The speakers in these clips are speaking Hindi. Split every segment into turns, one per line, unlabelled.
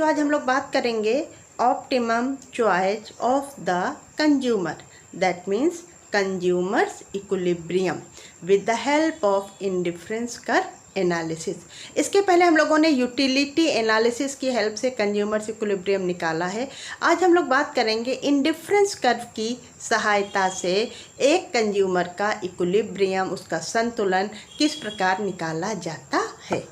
बच्चों आज हम लोग बात करेंगे optimum choice of the consumer, that means consumers equilibrium with the help of indifference curve analysis. इसके पहले हम लोगों ने यूटिलिटी एनालिसिस की हेल्प से कंज्यूमर्स इक्विलिब्रियम निकाला है। आज हम लोग बात करेंगे इंडिफरेंस कर्व की सहायता से एक कंज्यूमर का इक्विलिब्रियम, उसका संतुलन किस प्रकार निकाला जाता है।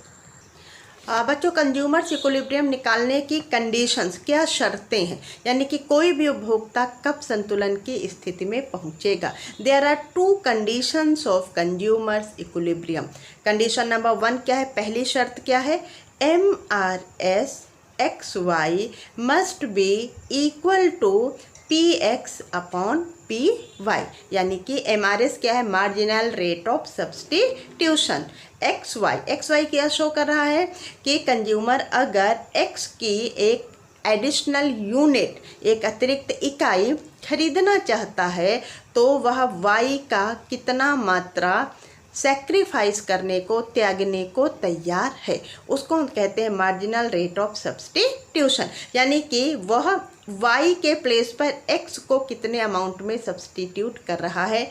बच्चों कंज्यूमर्स इक्विलिब्रियम निकालने की कंडीशंस, क्या शर्तें हैं, यानी कि कोई भी उपभोक्ता कब संतुलन की स्थिति में पहुंचेगा। There are 2 conditions of consumers equilibrium. Condition number 1 क्या है, पहली शर्त क्या है, MRS XY must be equal to PX upon PY, यानी कि MRS क्या है, marginal rate of substitution. XY क्या शो कर रहा है कि कंज्यूमर अगर X की एक एडिशनल यूनिट, एक अतिरिक्त इकाई खरीदना चाहता है तो वह Y का कितना मात्रा सेक्रीफाइस करने को, त्यागने को तैयार है, उसको हम कहते हैं मार्जिनल रेट ऑफ सब्स्टिट्यूशन। यानी कि वह Y के प्लेस पर X को कितने अमाउंट में सब्स्टिट्यूट कर रहा है,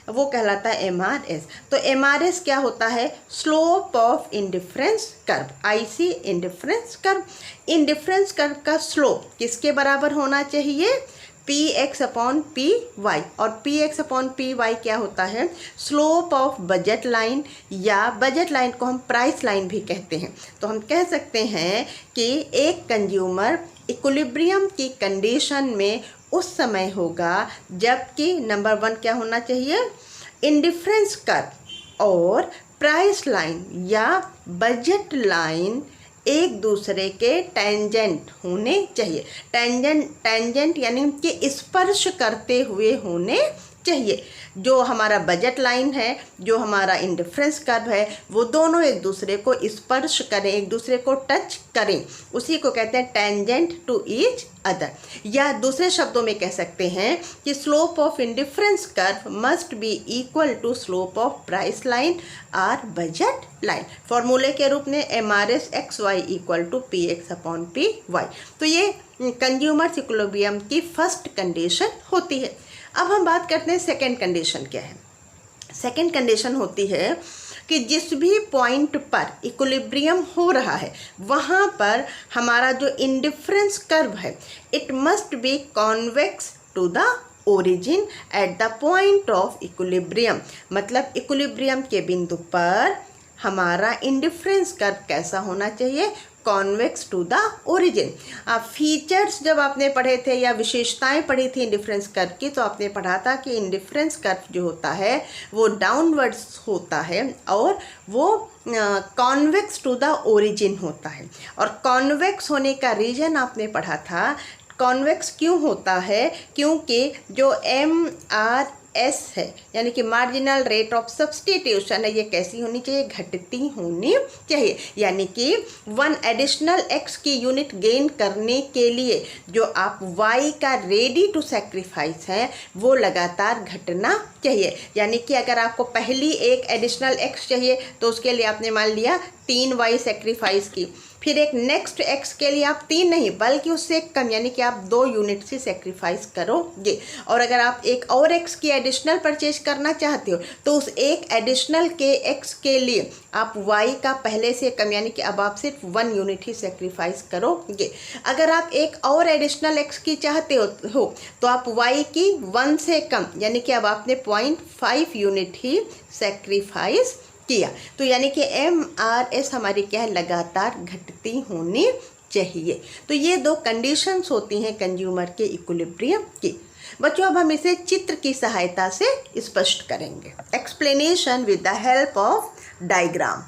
वो कहलाता है MRS। तो MRS क्या होता है, slope of indifference curve, IC indifference curve. Indifference curve का स्लोप किसके बराबर होना चाहिए, PX अपॉन PY, और PX अपॉन PY क्या होता है, स्लोप ऑफ बजट लाइन, या बजट लाइन को हम प्राइस लाइन भी कहते हैं। तो हम कह सकते हैं कि एक कंज्यूमर इक्विलिब्रियम की कंडीशन में उस समय होगा जबकि नंबर 1 क्या होना चाहिए, इंडिफरेंस कर्व और प्राइस लाइन या बजट लाइन एक दूसरे के टेंजेंट होने चाहिए। टेंजेंट यानी कि स्पर्श करते हुए होने चाहिए। जो हमारा बजट लाइन है, जो हमारा इंडिफरेंस कर्व है, वो दोनों एक दूसरे को स्पर्श करें, एक दूसरे को टच करें, उसी को कहते हैं टेंजेंट टू ईच अदर। या दूसरे शब्दों में कह सकते हैं कि slope of indifference curve must be equal to slope of price line और बजट लाइन। फॉर्मूले के रूप में MRS XY equal to PX upon PY। तो ये कंज्यूमर्स इक्विलिब्रियम की फर्स्ट कंडीशन होती है। अब हम बात करते हैं सेकेंड कंडीशन क्या है। सेकेंड कंडीशन होती है कि जिस भी पॉइंट पर इक्विलिब्रियम हो रहा है वहाँ पर हमारा जो इंडिफरेंस कर्व है, it must be convex to the origin at the point of equilibrium. मतलब इक्विलिब्रियम के बिंदु पर हमारा इंडिफरेंस कर्व कैसा होना चाहिए, convex to the origin. Features जब आपने पढ़े थे या विशेषताएं पढ़ी थी इंडिफरेंस कर्व की, तो आपने पढ़ा था कि इंडिफरेंस कर्व जो होता है वो डाउनवर्ड्स होता है और वो कॉन्वेक्स टू द ओरिजिन होता है। और कॉन्वेक्स होने का रीजन आपने पढ़ा था, कॉन्वेक्स क्यों होता है, क्योंकि जो MRS है यानी कि मार्जिनल रेट ऑफ सब्स्टिट्यूशन है, ये कैसी होनी चाहिए, घटती होनी चाहिए। यानी कि 1 एडिशनल X की यूनिट गेन करने के लिए जो आप Y का रेडी टू सेक्रीफाइस है वो लगातार घटना चाहिए। यानी कि अगर आपको पहली एक एडिशनल X चाहिए तो उसके लिए आपने मान लिया 3 Y सेक्रीफाइस की, फिर एक नेक्स्ट X के लिए आप 3 नहीं बल्कि उससे कम यानी कि आप 2 यूनिट से सेक्रीफाइस करोगे। और अगर आप एक और X की एडिशनल परचेज करना चाहते हो तो उस एक एडिशनल के X के लिए आप Y का पहले से कम यानी कि अब आप सिर्फ 1 यूनिट ही सेक्रीफाइस करोगे। अगर आप एक और एडिशनल X की चाहते हो तो आप Y की 1 से कम यानी कि अब आपने 0.5 यूनिट ही सेक्रीफाइस किया। तो यानी कि MRS हमारी क्या है, लगातार घटती होनी चाहिए। तो ये 2 कंडीशंस होती हैं कंज्यूमर के इक्विलिब्रियम की। बच्चों अब हम इसे चित्र की सहायता से स्पष्ट करेंगे। Explanation with the help of diagram.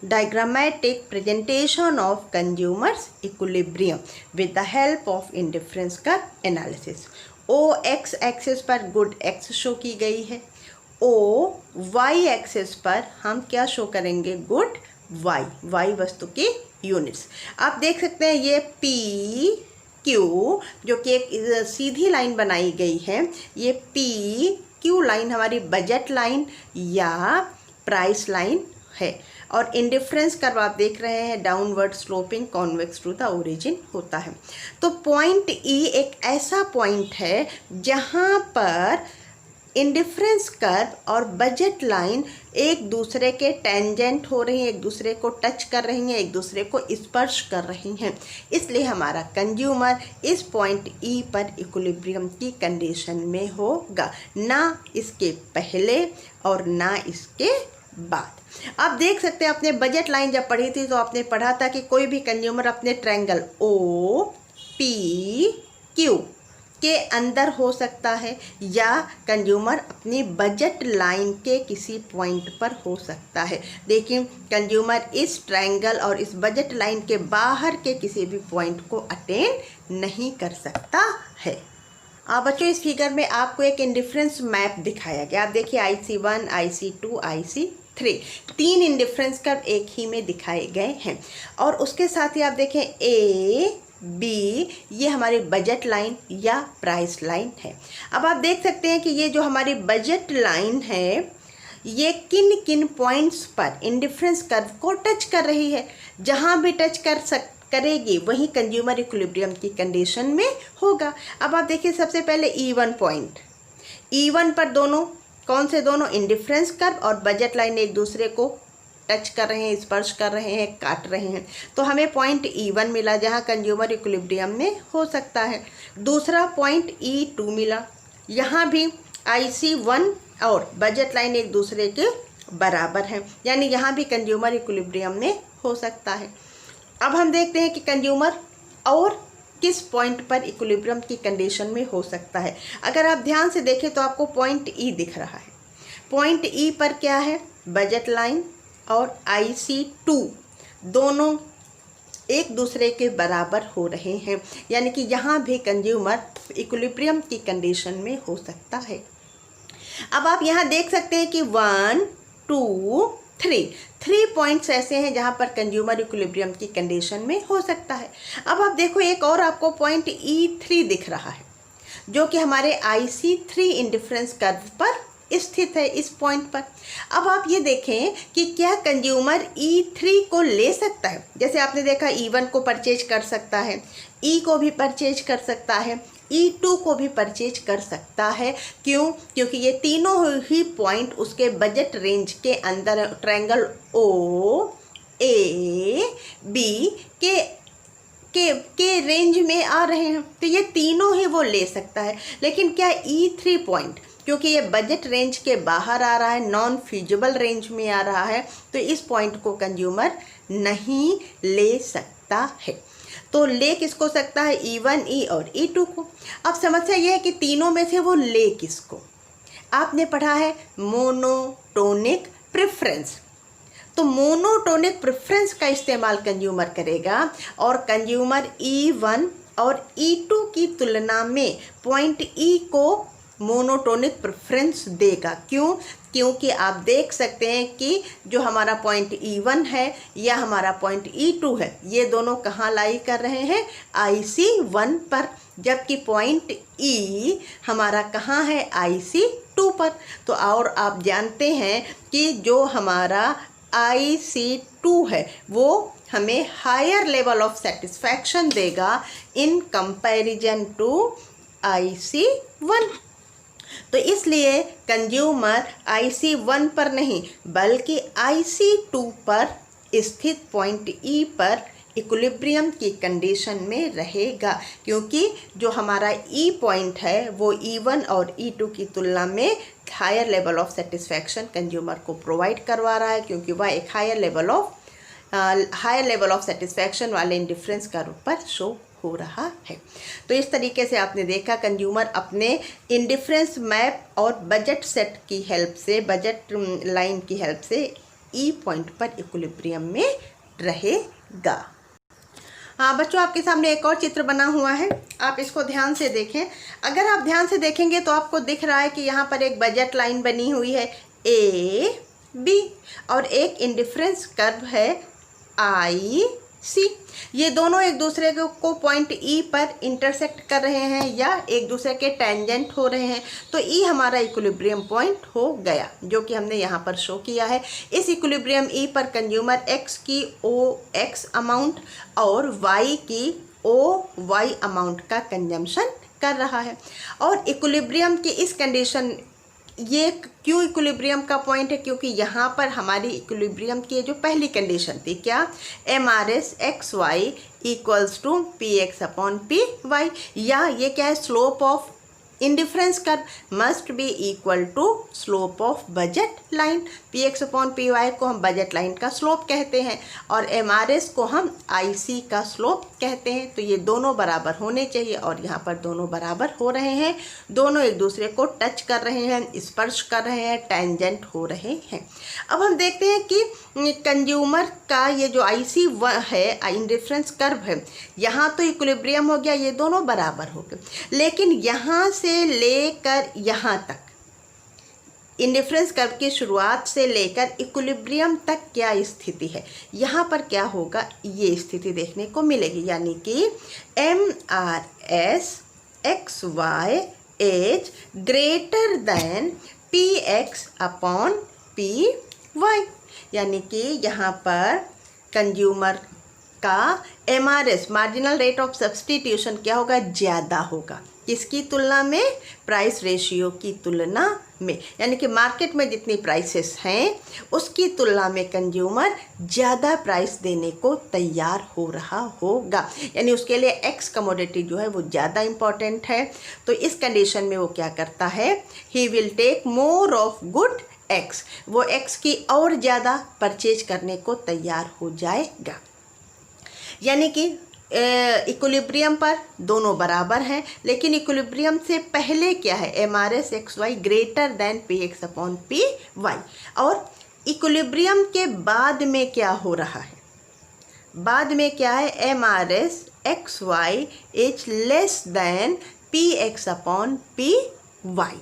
Diagrammatic presentation of consumers equilibrium with the help of indifference curve analysis. OX axis पर गुड X शो की गई है, Y एक्सिस पर हम क्या शो करेंगे, गुड Y वस्तु की यूनिट्स। आप देख सकते हैं ये PQ जो कि एक सीधी लाइन बनाई गई है, ये PQ लाइन हमारी बजट लाइन या प्राइस लाइन है। और इंडिफरेंस कर्व आप देख रहे हैं downward sloping convex to the origin होता है। तो पॉइंट ई एक ऐसा पॉइंट है जहाँ पर इंडिफरेंस कर्व और बजट लाइन एक दूसरे के टेंजेंट हो रही हैं, एक दूसरे को टच कर रही हैं, एक दूसरे को स्पर्श कर रही हैं। इसलिए हमारा कंज्यूमर इस पॉइंट ई पर इक्विलिब्रियम की कंडीशन में होगा, ना इसके पहले और ना इसके बाद। आप देख सकते हैं आपने बजट लाइन जब पढ़ी थी तो आपने पढ़ा था कि कोई भी कंज्यूमर अपने ट्रायंगल ओ पी क्यू के अंदर हो सकता है या कंज्यूमर अपनी बजट लाइन के किसी पॉइंट पर हो सकता है। देखिए कंज्यूमर इस ट्रायंगल और इस बजट लाइन के बाहर के किसी भी पॉइंट को अटेन नहीं कर सकता है। बच्चों इस फिगर में आपको एक इंडिफरेंस मैप दिखाया गया। आप देखिए IC1, IC2, IC3 तीन इंडिफरेंस कर्व एक ही में दिखाए गए हैं। और उसके साथ ही आप देखें A B ये हमारी बजट लाइन या प्राइस लाइन है। अब आप देख सकते हैं कि ये जो हमारी बजट लाइन है ये किन किन पॉइंट्स पर इंडिफरेंस कर्व को टच कर रही है। जहाँ भी टच करेगी वहीं कंज्यूमर इक्विलिब्रियम की कंडीशन में होगा। अब आप देखिए सबसे पहले E1 पॉइंट, E1 पर दोनों कौन से दोनों इंडिफरेंस कर्व और बजट लाइन एक दूसरे को टच कर रहे हैं, स्पर्श कर रहे हैं, काट रहे हैं। तो हमें पॉइंट E1 मिला जहां कंज्यूमर इक्विलिब्रियम में हो सकता है। दूसरा पॉइंट E2 मिला, यहाँ भी IC1 और बजट लाइन एक दूसरे के बराबर हैं, यानी यहाँ भी कंज्यूमर इक्विलिब्रियम में हो सकता है। अब हम देखते हैं कि कंज्यूमर और किस पॉइंट पर इक्विलिब्रियम की कंडीशन में हो सकता है। अगर आप ध्यान से देखें तो आपको पॉइंट ई दिख रहा है। पॉइंट ई पर क्या है, बजट लाइन और IC2 दोनों एक दूसरे के बराबर हो रहे हैं, यानी कि यहाँ भी कंज्यूमर इक्विलिब्रियम की कंडीशन में हो सकता है। अब आप यहाँ देख सकते हैं कि 1 2 3 पॉइंट्स ऐसे हैं जहाँ पर कंज्यूमर इक्विलिब्रियम की कंडीशन में हो सकता है। अब आप देखो एक और आपको पॉइंट E3 दिख रहा है जो कि हमारे IC3 इंडिफरेंस कर्व पर स्थित है, इस पॉइंट पर। अब आप ये देखें कि क्या कंज्यूमर E3 को ले सकता है। जैसे आपने देखा E1 को परचेज कर सकता है, E को भी परचेज कर सकता है, E2 को भी परचेज कर सकता है। क्यों? क्योंकि ये तीनों ही पॉइंट उसके बजट रेंज के अंदर ट्रायंगल OAB के रेंज में आ रहे हैं, तो ये तीनों ही वो ले सकता है। लेकिन क्या E3 पॉइंट, क्योंकि ये बजट रेंज के बाहर आ रहा है, नॉन फीजिबल रेंज में आ रहा है, तो इस पॉइंट को कंज्यूमर नहीं ले सकता है। तो ले किसको सकता है, E1, E और E2 को। अब समस्या यह है कि तीनों में से वो ले किसको। आपने पढ़ा है मोनोटोनिक प्रेफरेंस, तो मोनोटोनिक प्रेफरेंस का इस्तेमाल कंज्यूमर करेगा और कंज्यूमर E1 और E2 की तुलना में पॉइंट E को मोनोटोनिक प्रेफरेंस देगा। क्यों? क्योंकि आप देख सकते हैं कि जो हमारा पॉइंट E1 है या हमारा पॉइंट E2 है, ये दोनों कहाँ लाई कर रहे हैं, IC1 पर, जबकि पॉइंट E हमारा कहाँ है, IC2 पर। तो और आप जानते हैं कि जो हमारा IC2 है वो हमें हायर लेवल ऑफ सेटिस्फैक्शन देगा इन कंपैरिजन टू IC1। तो इसलिए कंज्यूमर IC1 पर नहीं बल्कि IC2 पर स्थित पॉइंट E पर इक्विलिब्रियम की कंडीशन में रहेगा, क्योंकि जो हमारा E पॉइंट है वो E1 और E2 की तुलना में higher level of satisfaction consumer को प्रोवाइड करवा रहा है, क्योंकि वह एक हायर लेवल ऑफ सेटिस्फैक्शन वाले इंडिफरेंस कर्व पर शो हो रहा है। तो इस तरीके से आपने देखा कंज्यूमर अपने इंडिफरेंस मैप और बजट सेट की हेल्प से, बजट लाइन की हेल्प से E पॉइंट पर इक्विलिब्रियम में रहेगा। बच्चों आपके सामने एक और चित्र बना हुआ है, आप इसको ध्यान से देखें। अगर आप ध्यान से देखेंगे तो आपको दिख रहा है कि यहाँ पर एक बजट लाइन बनी हुई है AB और एक इंडिफरेंस कर्व है IC। सी। ये दोनों एक दूसरे को पॉइंट ई पर इंटरसेक्ट कर रहे हैं या एक दूसरे के टेंजेंट हो रहे हैं, तो ई हमारा इक्विलिब्रियम पॉइंट हो गया, जो कि हमने यहाँ पर शो किया है। इस इक्विलिब्रियम ई पर कंज्यूमर एक्स की ओ एक्स अमाउंट और वाई की ओ वाई अमाउंट का कंजम्पशन कर रहा है। और इक्विलिब्रियम की इस कंडीशन, ये क्यों इक्विलिब्रियम का पॉइंट है, क्योंकि यहाँ पर हमारी इक्विलिब्रियम की जो पहली कंडीशन थी क्या, M R S X Y equals to P X upon P Y, या ये क्या है, slope of indifference curve must be equal to slope of budget line. P X upon P Y को हम बजट लाइन का स्लोप कहते हैं और एम आर एस को हम आई सी का स्लोप कहते हैं। तो ये दोनों बराबर होने चाहिए और यहाँ पर दोनों बराबर हो रहे हैं, दोनों एक दूसरे को टच कर रहे हैं, स्पर्श कर रहे हैं, टेंजेंट हो रहे हैं। अब हम देखते हैं कि कंज्यूमर का ये जो आई सी है, इंडिफरेंस कर्व है, यहाँ तो इक्विलिब्रियम हो गया, ये दोनों बराबर हो गए, लेकिन यहाँ से लेकर यहाँ तक, इंडिफरेंस कर्व की शुरुआत से लेकर इक्विलिब्रियम तक क्या स्थिति है, यहाँ पर क्या होगा, ये स्थिति देखने को मिलेगी, यानी कि M R S X Y is greater than P X upon P Y, यानी कि यहाँ पर कंज्यूमर का M R S marginal rate of substitution क्या होगा, ज़्यादा होगा, किसकी तुलना में, प्राइस रेशियो की तुलना में, यानी कि मार्केट में जितनी प्राइसेस हैं उसकी तुलना में कंज्यूमर ज़्यादा प्राइस देने को तैयार हो रहा होगा, यानी उसके लिए एक्स कमोडिटी जो है वो ज़्यादा इम्पॉर्टेंट है। तो इस कंडीशन में वो क्या करता है, he will take more of good X, वो एक्स की और ज़्यादा परचेज करने को तैयार हो जाएगा। यानी कि इक्विलिब्रियम पर दोनों बराबर हैं, लेकिन इक्विलिब्रियम से पहले क्या है, M R S X Y greater than P X upon P Y, और इक्विलिब्रियम के बाद में क्या हो रहा है, बाद में क्या है, M R S X Y is less than P X upon P Y,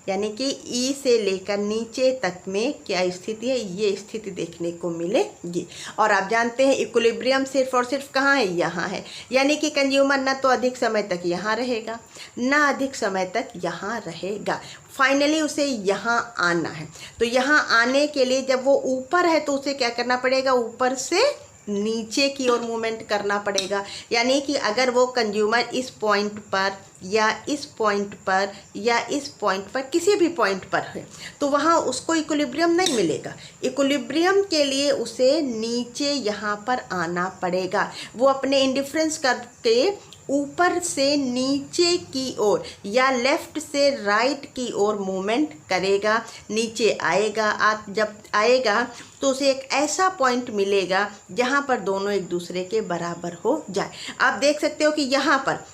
यानी कि ई से लेकर नीचे तक में क्या स्थिति है, ये स्थिति देखने को मिलेगी। और आप जानते हैं इक्विलिब्रियम सिर्फ और सिर्फ कहाँ है, यहाँ है, यानी कि कंज्यूमर ना तो अधिक समय तक यहाँ रहेगा ना अधिक समय तक यहाँ रहेगा, फाइनली उसे यहाँ आना है। तो यहाँ आने के लिए जब वो ऊपर है तो उसे क्या करना पड़ेगा, ऊपर से नीचे की ओर मूवमेंट करना पड़ेगा, यानी कि अगर वो कंज्यूमर इस पॉइंट पर या इस पॉइंट पर या इस पॉइंट पर किसी भी पॉइंट पर है तो वहाँ उसको इक्विलिब्रियम नहीं मिलेगा। इक्विलिब्रियम के लिए उसे नीचे यहाँ पर आना पड़ेगा, वो अपने इंडिफरेंस कर्व के ऊपर से नीचे की ओर या लेफ्ट से राइट की ओर मूवमेंट करेगा, नीचे आएगा। जब आएगा तो उसे एक ऐसा पॉइंट मिलेगा जहाँ पर दोनों एक दूसरे के बराबर हो जाए। आप देख सकते हो कि यहाँ पर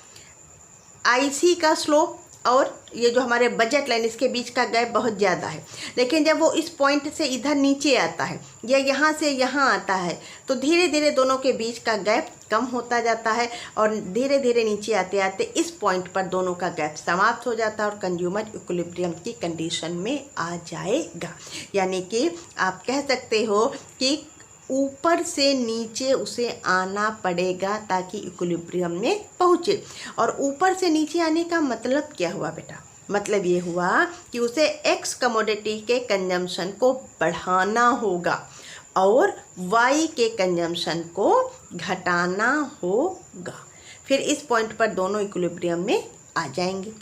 आईसी का स्लोप और ये जो हमारे बजट लाइन इसके बीच का गैप बहुत ज़्यादा है, लेकिन जब वो इस पॉइंट से इधर नीचे आता है या यहाँ से यहाँ आता है तो धीरे धीरे दोनों के बीच का गैप कम होता जाता है और धीरे धीरे नीचे आते आते इस पॉइंट पर दोनों का गैप समाप्त हो जाता है और कंज्यूमर इक्विलिब्रियम की कंडीशन में आ जाएगा। यानी कि आप कह सकते हो कि ऊपर से नीचे उसे आना पड़ेगा ताकि इक्विलिब्रियम में पहुँचे। और ऊपर से नीचे आने का मतलब क्या हुआ बेटा, मतलब ये हुआ कि उसे एक्स कमोडिटी के कंजम्पशन को बढ़ाना होगा और वाई के कंजम्पशन को घटाना होगा, फिर इस पॉइंट पर दोनों इक्विलिब्रियम में आ जाएंगे।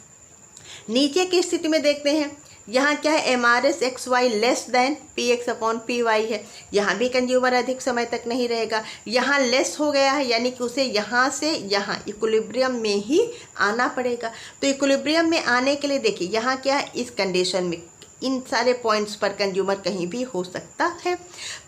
नीचे की स्थिति में देखते हैं, यहाँ क्या है, M R S X Y less than P X upon P Y है, यहाँ भी कंज्यूमर अधिक समय तक नहीं रहेगा, यहाँ लेस हो गया है यानी कि उसे यहाँ से यहाँ इक्विलिब्रियम में ही आना पड़ेगा। तो इक्विलिब्रियम में आने के लिए देखिए यहाँ क्या है, इस कंडीशन में इन सारे पॉइंट्स पर कंज्यूमर कहीं भी हो सकता है।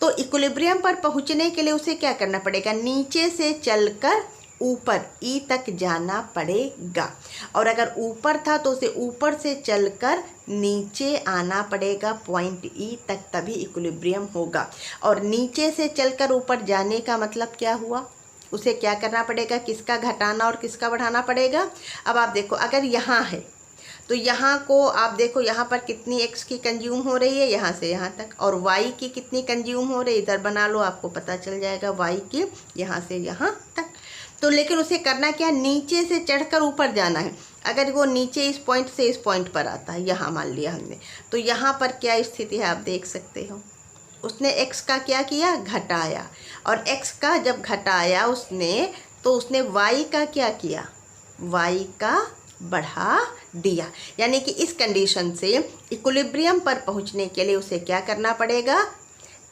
तो इक्विलिब्रियम पर पहुँचने के लिए उसे क्या करना पड़ेगा, नीचे से चलकर ऊपर ई तक जाना पड़ेगा, और अगर ऊपर था तो उसे ऊपर से चलकर नीचे आना पड़ेगा पॉइंट ई तक, तभी इक्विलिब्रियम होगा। और नीचे से चलकर ऊपर जाने का मतलब क्या हुआ, उसे क्या करना पड़ेगा, किसका घटाना और किसका बढ़ाना पड़ेगा। अब आप देखो, अगर यहाँ है तो यहाँ को आप देखो, यहाँ पर कितनी x की कंज्यूम हो रही है यहाँ से यहाँ तक, और y की कितनी कंज्यूम हो रही है, इधर बना लो आपको पता चल जाएगा, y की यहाँ से यहाँ तक। तो लेकिन उसे करना क्या, नीचे से चढ़कर ऊपर जाना है। अगर वो नीचे इस पॉइंट से इस पॉइंट पर आता है, यहाँ मान लिया हमने, तो यहाँ पर क्या स्थिति है आप देख सकते हो, उसने x का क्या किया, घटाया, और x का जब घटाया उसने, तो उसने y का क्या किया, y का बढ़ा दिया। यानी कि इस कंडीशन से इक्विलिब्रियम पर पहुंचने के लिए उसे क्या करना पड़ेगा,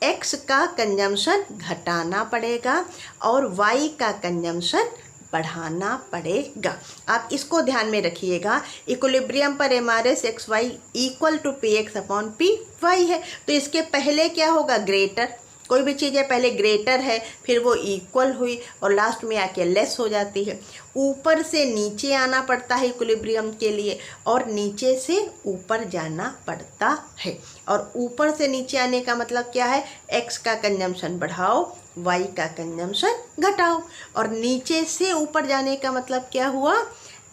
x का कंजम्पशन घटाना पड़ेगा और y का कंजम्पशन बढ़ाना पड़ेगा। आप इसको ध्यान में रखिएगा, इक्विलिब्रियम पर MRS X Y equal to P X upon P Y है। तो इसके पहले क्या होगा, ग्रेटर, कोई भी चीज़ है पहले ग्रेटर है, फिर वो इक्वल हुई और लास्ट में आके लेस हो जाती है। ऊपर से नीचे आना पड़ता है इक्विलिब्रियम के लिए, और नीचे से ऊपर जाना पड़ता है। और ऊपर से नीचे आने का मतलब क्या है, एक्स का कंजम्पशन बढ़ाओ, वाई का कंजम्पशन घटाओ, और नीचे से ऊपर जाने का मतलब क्या हुआ,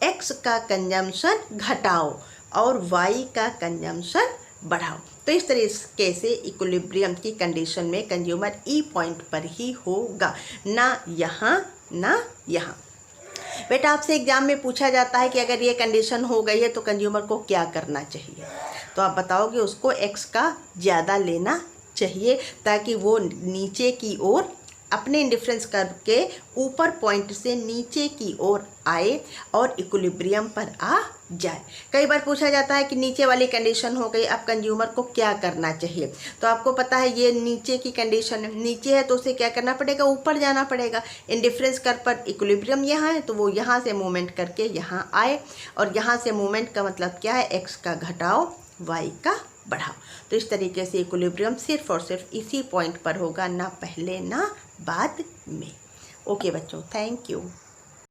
एक्स का कंजम्पशन घटाओ और वाई का कंजम्पशन बढ़ाओ। तो इस तरीके से इक्विलिब्रियम की कंडीशन में कंज्यूमर ई पॉइंट पर ही होगा, ना यहाँ ना यहाँ। बेटा आपसे एग्जाम में पूछा जाता है कि अगर ये कंडीशन हो गई है तो कंज्यूमर को क्या करना चाहिए, तो आप बताओगे उसको एक्स का ज़्यादा लेना चाहिए, ताकि वो नीचे की ओर अपने इंडिफरेंस कर्व के ऊपर पॉइंट से नीचे की ओर आए और इक्विलिब्रियम पर आ जाए। कई बार पूछा जाता है कि नीचे वाली कंडीशन हो गई, अब कंज्यूमर को क्या करना चाहिए। तो आपको पता है ये नीचे की कंडीशन है, नीचे है तो उसे क्या करना पड़ेगा, ऊपर जाना पड़ेगा। इंडिफरेंस कर्व पर इक्विलिब्रियम यहाँ है तो वो यहाँ से मूवमेंट करके यहाँ आए, और यहाँ से मूवमेंट का मतलब क्या है, एक्स का घटाओ वाई का बढ़ाओ। तो इस तरीके से इक्विलिब्रियम सिर्फ और सिर्फ इसी पॉइंट पर होगा, ना पहले ना बाद में। ओके बच्चों, थैंक यू।